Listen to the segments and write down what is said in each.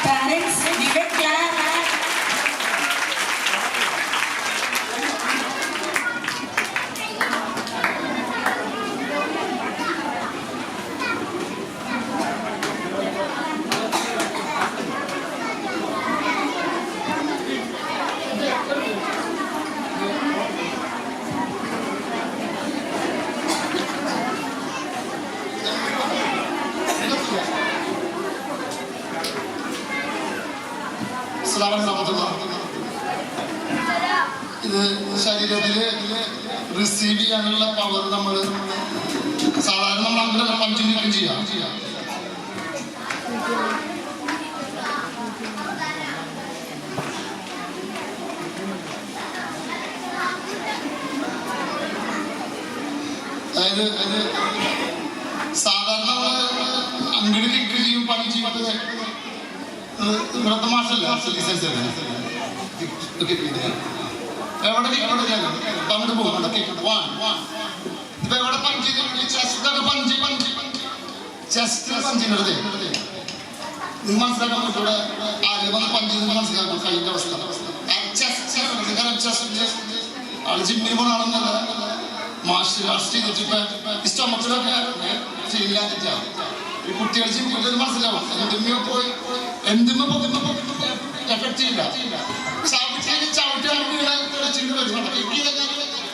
Parents, give a clap. ഇത് ശരീരത്തില് receive ചെയ്യാനുള്ള പവർ നമ്മൾ സാധാരണ നമ്മൾ അങ്ങനെ പഞ്ചിനിക്കും ചെയ്യാം. അതായത് സാധാരണ അങ്ങനെ ലിക്ക് ചെയ്യും പണി ചെയ്യുന്നത് ഇവിടുത്തെ മാഷല്ല എവിടെ അങ്ങോട്ട് പോകും. ഇപ്പൊ എവിടെ പഞ്ച് ചെസ്റ്റൊക്കെ ചെസ്റ്റ് പഞ്ചിനത് നിങ്ങൾ മനസ്സിലാക്കാൻ പറ്റൂടെ. ആദ്യം വന്ന് പഞ്ച് മനസ്സിലാക്കും കൈൻ്റെ അവസ്ഥ. ആള് ജിമ്മിന് പോകണമെന്നല്ല മാർഷൽ ആർട്സ് ചെയ്തിട്ട് ഇപ്പൊ സ്റ്റൊമക്കിലൊക്കെ ചെയ്യാൻ ഈ കുട്ടികൾ ജിമ്മിൽ മനസ്സിലാവും. എന്തുമ്മ പോയി എന്തുമ്മ എഫക്ട് ചെയ്യില്ല.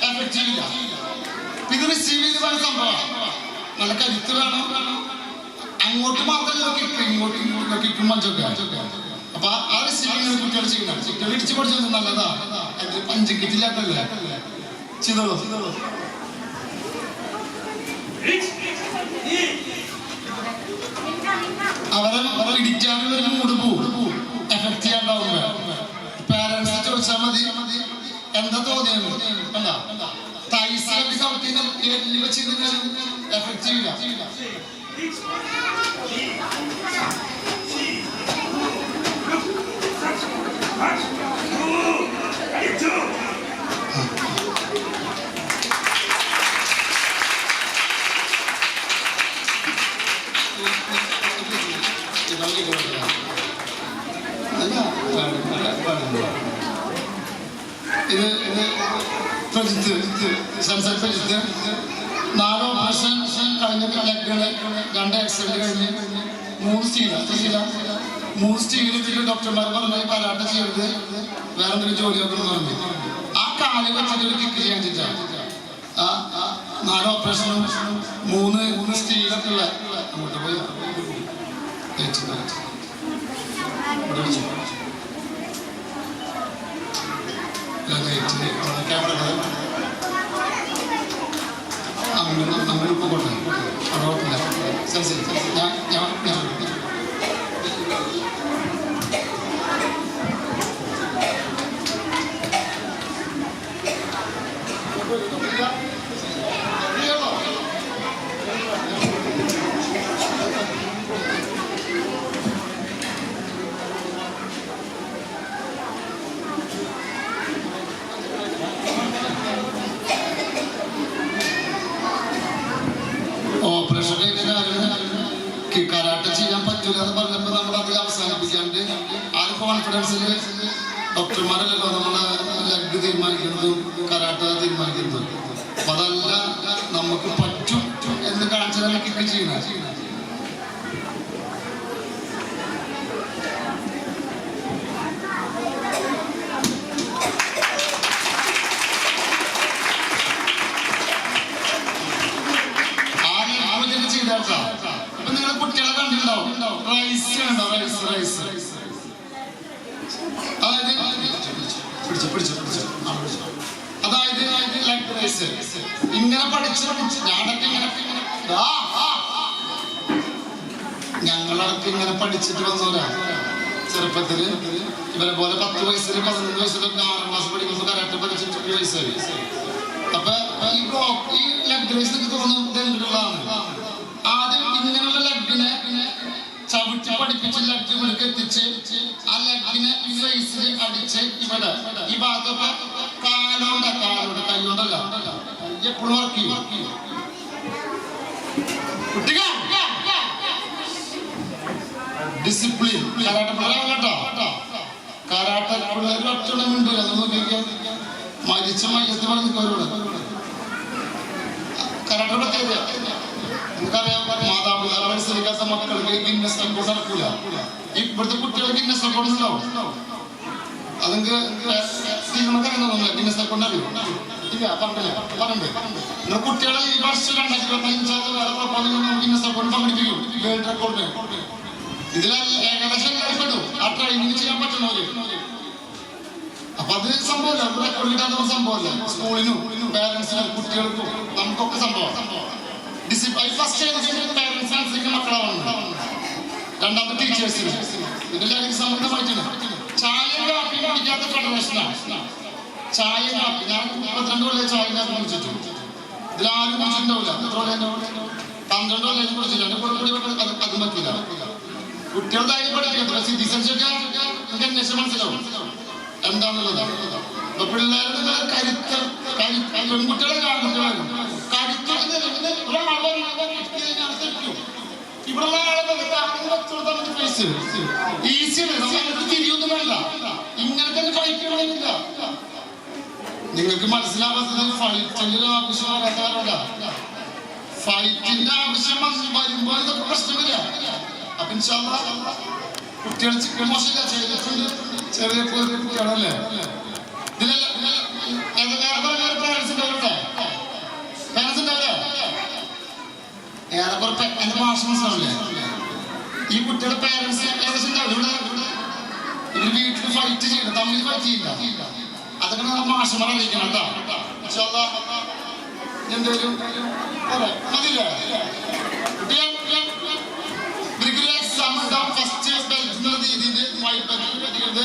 എഫക്ട് ചെയ്യില്ല. ഇത് റിസീവ് ചെയ്ത് വേണം സംഭവമാണ്. നല്ല കരുത്ത് വേണം. അങ്ങോട്ട് മാത്രമല്ല കിട്ടും, ഇങ്ങോട്ട് കിട്ടും മഞ്ചൊക്കെ. അപ്പൊ ആ റിസീവിങ് കുട്ടികൾ ചെയ്യണം. കുട്ടികൾ ഇടിച്ചു പഠിച്ചത് നല്ലതാ. പഞ്ച് കിറ്റില്ലാത്തല്ലേ ചെയ്തോളൂ. അവരെ ഇടിക്കാനുള്ള ഒരു മൂഡ് പോവും. എഫക്ട് ചെയ്യാണ്ടാവുമ്പോ പാരന്റ്സ് ചോദിച്ചാൽ മതി എന്താ തോന്നിയത്. അല്ല തൈസിലൊക്കെ ചവിട്ടി എല്ലി വെച്ചിരുന്നാലും എഫക്ട് ചെയ്യില്ല. ഇത് പ്രജിത്ത് പ്രജിത്ത് 4 ഓപ്പറേഷൻ കഴിഞ്ഞ ലെഗുകള് 2 ആക്സിഡന്റ് കഴിഞ്ഞ് 3 സ്റ്റീൽ ഇട്ടിട്ട് ഡോക്ടർമാർ പറഞ്ഞു കരാട്ടെ ചെയ്ത് വേറെ എന്തെങ്കിലും ജോലി നോക്കണം പറഞ്ഞു. ആ കാല് വെച്ചിട്ട് ഒരു കിക്ക് ചെയ്യാൻ വെച്ചാൽ 4 ഓപ്പറേഷനും 3 സ്റ്റീലൊക്കെ ഉള്ള അങ്ങോട്ട് പോയി ക്യാമറ അങ്ങനെ പോകട്ടെ. കുഴപ്പമില്ല. ശരി ഞാൻ ഓപ്പറേഷൻ കരാട്ടെ ചെയ്യാൻ പറ്റൂല എന്ന് പറഞ്ഞപ്പോൾ നമ്മൾ അത് അവസാനിപ്പിക്കാണ്ട് ആ കോൺഫിഡൻസിൽ ഡോക്ടർമാരല്ലല്ലോ നമ്മളെ ലെഗ് തീരുമാനിക്കുന്നതും കരാട്ടെ തീരുമാനിക്കുന്നതും. അപ്പൊ അതല്ല നമുക്ക് പറ്റും എന്ന് കാണിച്ചാൽ കിക്ക് ചെയ്യണം. ചെയ്യില്ല കേട്ടോ. അപ്പൊ നിങ്ങളെ കുട്ടികളെ കണ്ടിട്ടുണ്ടാവും, റൈസ് ഉണ്ടോ, റൈസ് റൈസ് അതായത് അതായത് ലെഗ് റൈസ് ഇങ്ങനെ പഠിച്ച് ഞാനൊക്കെ ഇങ്ങനെ ഞങ്ങളൊക്കെ ഇങ്ങനെ പഠിച്ചിട്ട് വന്നവരാ. ചെറുപ്പത്തില് ഇവരെ പോലെ 10 വയസ്സിൽ 11 വയസ്സിലൊക്കെ 6ാം ക്ലാസ് പഠിക്കുമ്പോൾ കരാട്ടെ പഠിച്ചിട്ട് 20 വയസ്സായി. അപ്പൊ ഈ ലെഗ് റൈസ് എനിക്ക് തോന്നുന്നത് എന്തുള്ളതാണ്. ആദ്യം ഇങ്ങനെയുള്ള ലെഗിനെ ചവിട്ടി പഠിപ്പിച്ച് ലെഗ് ഇവിടേക്ക് എത്തിച്ച് ആ ലെഗിനെ ഫേസിൽ അടിച്ച് ഇവിടെ ഈ ഭാഗത്തൊക്കെ കാലോടെ കൈകൊണ്ടല്ല എപ്പോഴും വർക്ക് ചെയ്യും. ഡിസിപ്ലിൻ കരാട്ടെ പിള്ളേർ കേട്ടോ. കരാട്ടെ പിള്ളേർ ഒറ്റണം ഉണ്ടല്ലോ, അത് നോക്കിയാൽ മരിച്ച മയ്യത്ത് പറഞ്ഞവരോട് കരാട്ടെ പ്രത്യേകത നമുക്കറിയാം. മാതാപിതാക്കളെ അനുസരിക്കാത്ത മക്കൾക്ക് ഗിന്നസ് റെക്കോർഡ് നടക്കൂല. ഇവിടുത്തെ കുട്ടികൾക്ക് ഗിന്നസ് റെക്കോർഡ് ഉണ്ടാവും. അതെനിക്ക് തീരുമാനമൊന്നുമില്ല. ഗിന്നസ് റെക്കോർഡ് അറിയോ? ഇല്ല, പറഞ്ഞേ നിങ്ങൾ കുട്ടികളെ ഈ വർഷം 2025 വേറെ പ്രപ്പോസൽ ഗിന്നസ് റെക്കോർഡ് പങ്കെടുപ്പിക്കും. വേൾഡ് റെക്കോർഡ് ഇതിലെല്ലാം ഏകദേശം പെടും. ആ ട്രെയിനിങ് ചെയ്യാൻ പറ്റണവര്. അപ്പൊ അത് സംഭവമല്ല, അത് റെക്കോർഡ് കിട്ടാത്ത സംഭവമല്ല. സ്കൂളിനും പേരൻസിനും കുട്ടികൾക്കും നമുക്കൊക്കെ സംഭവം. ഫസ്റ്റ് പേരൻസ് അനുസരിക്കുന്ന മക്കളാണ്, രണ്ടാമത്തെ ടീച്ചേഴ്സിന്. ഇതിലെല്ലാം സംബന്ധമായിട്ടാണ്. ചായ കാപ്പി കുടിക്കാത്ത ഫെഡറേഷനാണ്. ചായ കാപ്പി ഞാൻ 32 കൊല്ലം ചായ കാപ്പി കുടിച്ചിട്ടു. ഇതിലാരും കുടിച്ചിട്ടുണ്ടാവില്ല. എത്ര കൊല്ലം? 12 കൊല്ലം കുടിച്ചില്ല. എന്റെ കൂടെ കൂടി അത് പറ്റില്ല. കുട്ടികളുടെ കാര്യം പഠിക്കുക. സിറ്റിസൺസ് ഒക്കെ അന്വേഷണം മനസ്സിലാവും എന്താണുള്ളത്. അപ്പൊ പിള്ളേരുടെ കരുത്ത് പെൺകുട്ടികളെ ആൺകുട്ടികളും കരുത്ത് ഇവിടെയുള്ള ആളുകൾ ഫേസ് ഈസിയാണ്. നമുക്ക് തിരിയൊന്നും വേണ്ട. ഇങ്ങനെ തന്നെ ഫൈറ്റ് ചെയ്യണമെന്നില്ല. നിങ്ങൾക്ക് മനസ്സിലാവാത്തത് ഫൈറ്റിന്റെ ആവശ്യം വരാത്തവരുണ്ട. ഫൈറ്റിന്റെ ആവശ്യം വരുമ്പോൾ ഇതൊക്കെ പ്രശ്നം വരിക. അപ്പൊ കുട്ടികൾ ചിക്കൻ മോശമില്ല ചെയ്തിട്ടുണ്ട്. ചെറിയ കുട്ടികളല്ലേ ഏറെക്കുറെ എന്റെ ഭാഷ മനസ്സിലാവില്ലേ? ഈ കുട്ടിയുടെ പേരൻസ് ഏകദേശം ഉണ്ടാവില്ല. ഇവര് വീട്ടിൽ ഫൈറ്റ് ചെയ്യണം, തമ്മിൽ ഫൈറ്റ് ചെയ്യില്ല. അതൊക്കെ നമ്മൾ മാഷന്മാരെ അറിയിക്കണം കേട്ടോ. എന്തേലും മതിയില്ലേ? ഇവർക്കൊരു എക്സാം ഉണ്ടാവും. ഫസ്റ്റ് ബെൽറ്റ് എന്നുള്ള രീതിയിൽ വൈറ്റ് ബെൽറ്റ് പറ്റിയത്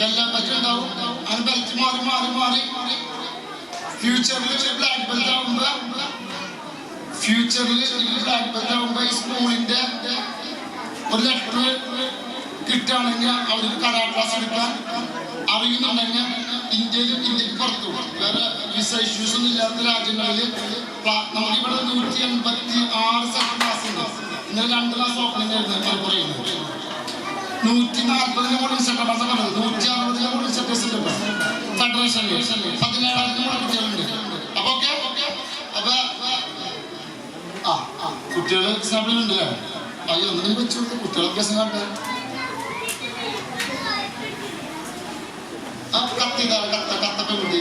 എല്ലാം ബെൽറ്റ് ഉണ്ടാവും. അതിന് ബെൽറ്റ് മാറി മാറി മാറി ഫ്യൂച്ചറിൽ ബ്ലാക്ക് ബെൽറ്റ് ആവുമ്പോ ഈ സ്കൂളിന്റെ ഒരു ലെറ്റർ കിട്ടുകയാണെങ്കിൽ അവർക്ക് കരാട്ടെ ക്ലാസ് എടുക്കാൻ അറിയുന്നുണ്ടെങ്കിൽ ഇന്ത്യക്ക് പുറത്തു വേറെ വിസ ഇഷ്യൂസ് ഒന്നും ഇല്ലാത്ത രാജ്യങ്ങളിൽ നമുക്കിവിടെ 186 സെക്കൻഡ് ക്ലാസ് ഉണ്ട്. ഇന്നലെ 2 ക്ലാസ് ഓപ്പണിംഗ് ആയിരുന്നു പറയുന്നത്. 140 കൂടി ഇൻസ്ട്രക്ടർമാർ പറഞ്ഞത് 160 കൂടി ഇൻസ്ട്രക്ടേഴ്സ് ഉണ്ട് ഫെഡറേഷനിൽ. 17,000 കൂടെ കുട്ടികളുണ്ട്. അപ്പൊ ഓക്കെ. അപ്പൊ കുട്ടികൾ എക്സാമ്പിൾ ഉണ്ടല്ലേ? അയ്യോ ഒന്നും വെച്ചു കുട്ടികളൊക്കെ കണ്ടേ കത്തൊക്കെ കുട്ടി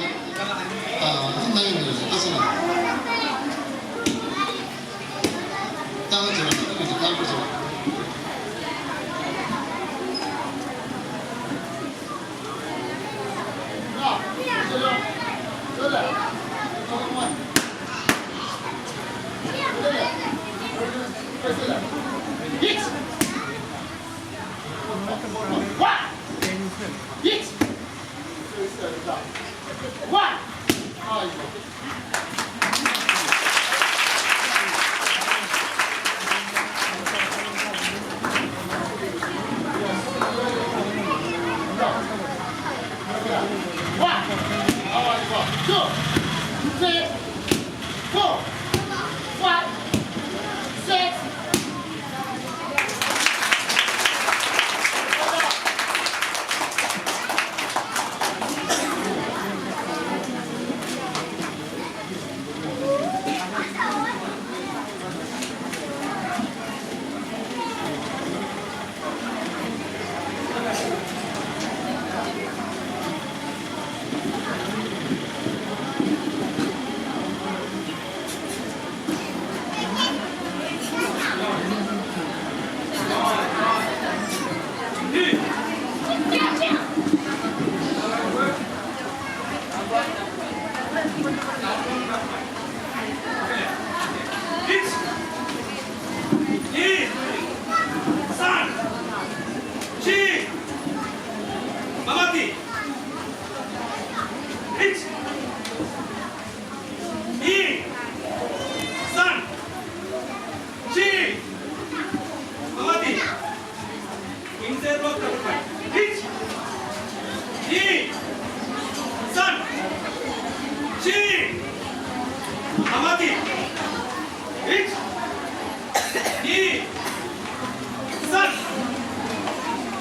Sun.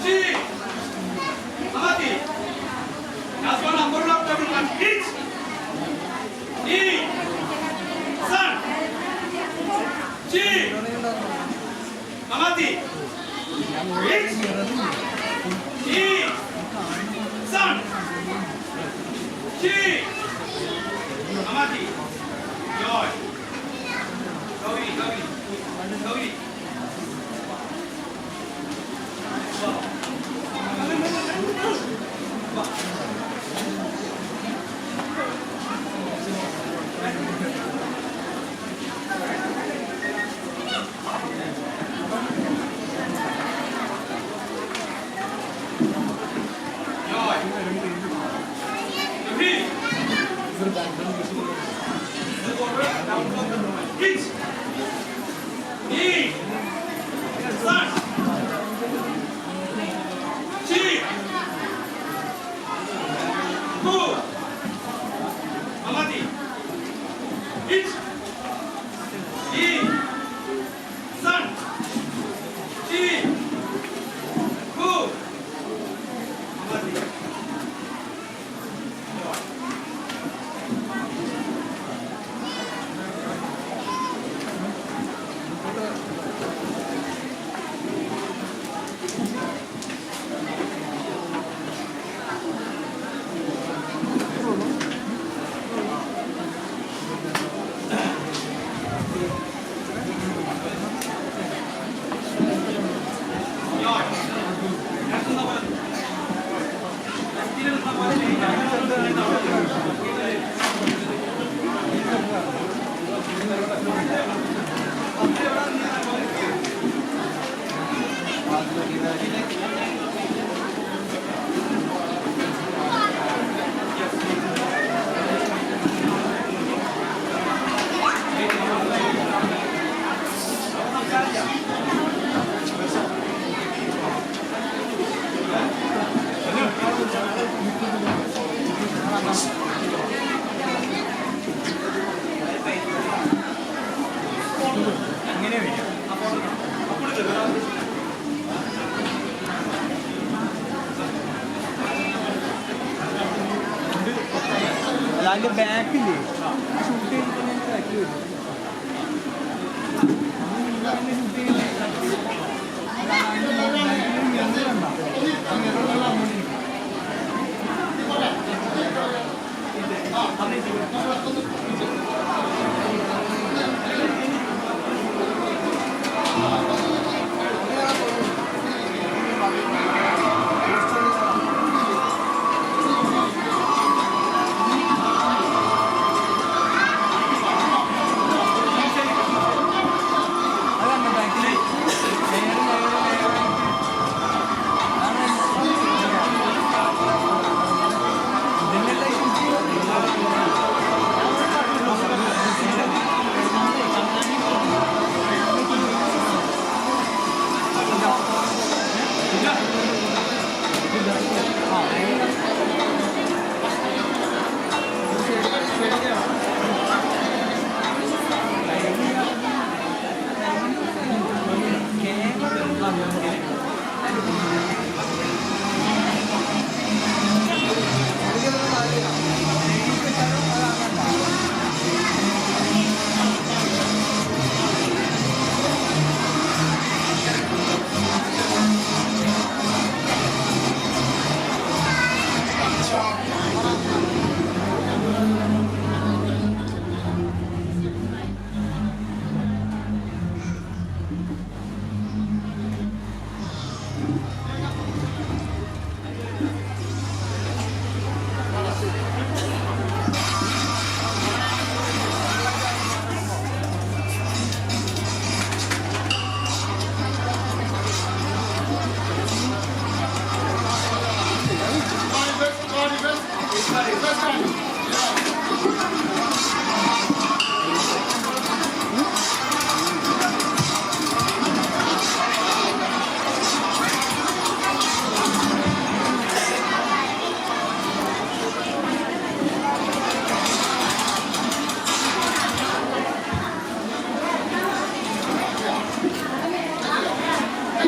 Chi. Amati. Last one, number of double one. Hit. E. Sun. Chi. Amati. Hit. E. Sun. Chi. Amati. Joy. Gauri. അതിന്റെ ബാക്കില്ലേ ഷൂട്ട് ചെയ്തിട്ട് ഞാൻ ബാക്കിൽ വരും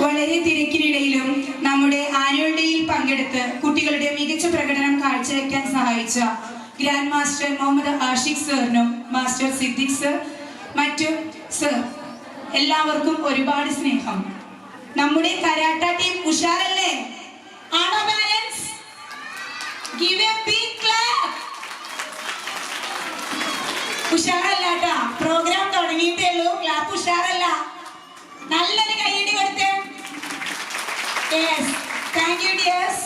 വളരെ തിരക്കിനിടയിലും നമ്മുടെ ആനുവൽ ഡേയിൽ പങ്കെടുത്ത് കുട്ടികളുടെ മികച്ച പ്രകടനം കാഴ്ചവെക്കാൻ സഹായിച്ച ഗ്രാൻഡ് മാസ്റ്റർ മുഹമ്മദ് ആഷിഖ് സാറിനും മാസ്റ്റർ സിദ്ദിഖ് സർ, മറ്റു സർ എല്ലാവർക്കും ഒരുപാട് സ്നേഹം. നമ്മുടെ കരാട്ട ടീം ഉഷാറല്ലേ? ആണോ parents? Give a big clap. ഉഷാറല്ല കേട്ടാ, പ്രോഗ്രാം തുടങ്ങിയിട്ടേ ഉള്ളൂ, ക്ലാപ്പ് ഉഷാറല്ല. നല്ലൊരു കൈയടി കൊടുത്തേ. Yes, thank you dears.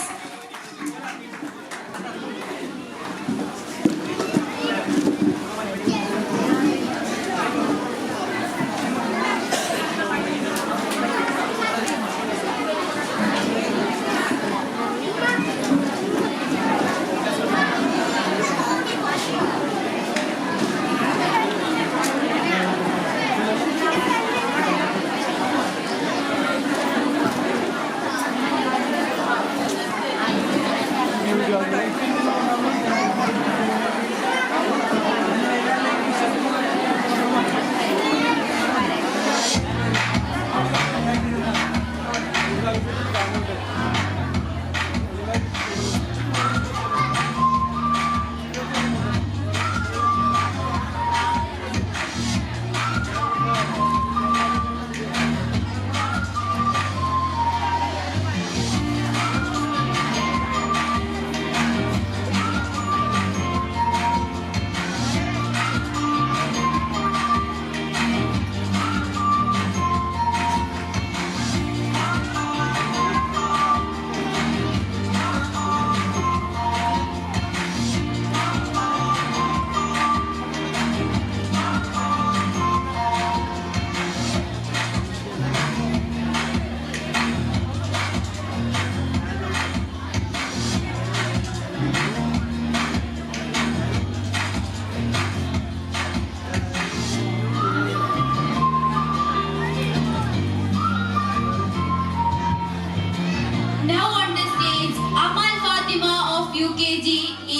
UKG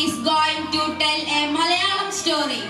is going to tell a Malayalam story.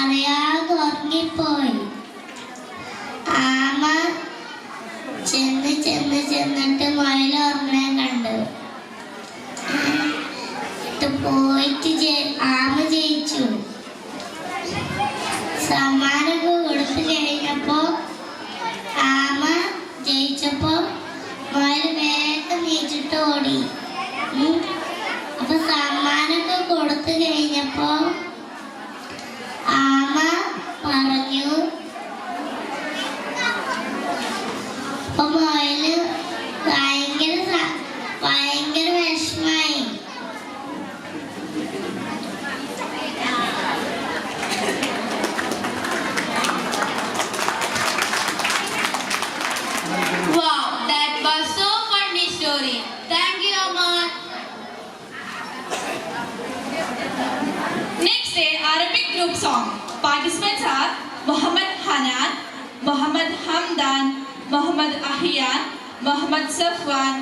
അറിയാതെ ഉറങ്ങിപ്പോയി. ആമ ചെന്നിട്ട് മുയൽ ഉറങ്ങാൻ കണ്ടു. പോയിട്ട് ആമ ജയിച്ചു. സമ്മാനമൊക്കെ കൊടുത്തു കഴിഞ്ഞപ്പോ ആമ ജയിച്ചപ്പോ മുയൽ വേഗം നീച്ചിട്ട് ഓടി. അപ്പൊ സമ്മാനമൊക്കെ കൊടുത്തു കഴിഞ്ഞപ്പോ ആമ പറഞ്ഞു. അപ്പൊ മുയല് ഭയങ്കര വിഷമായി. Wow, that was so funny story. Thank you, Aman. Next day, Arabic group song. Participants are Muhammad Hanan, Muhammad Hamdan, Muhammad Ahiyan, Muhammad Safwan,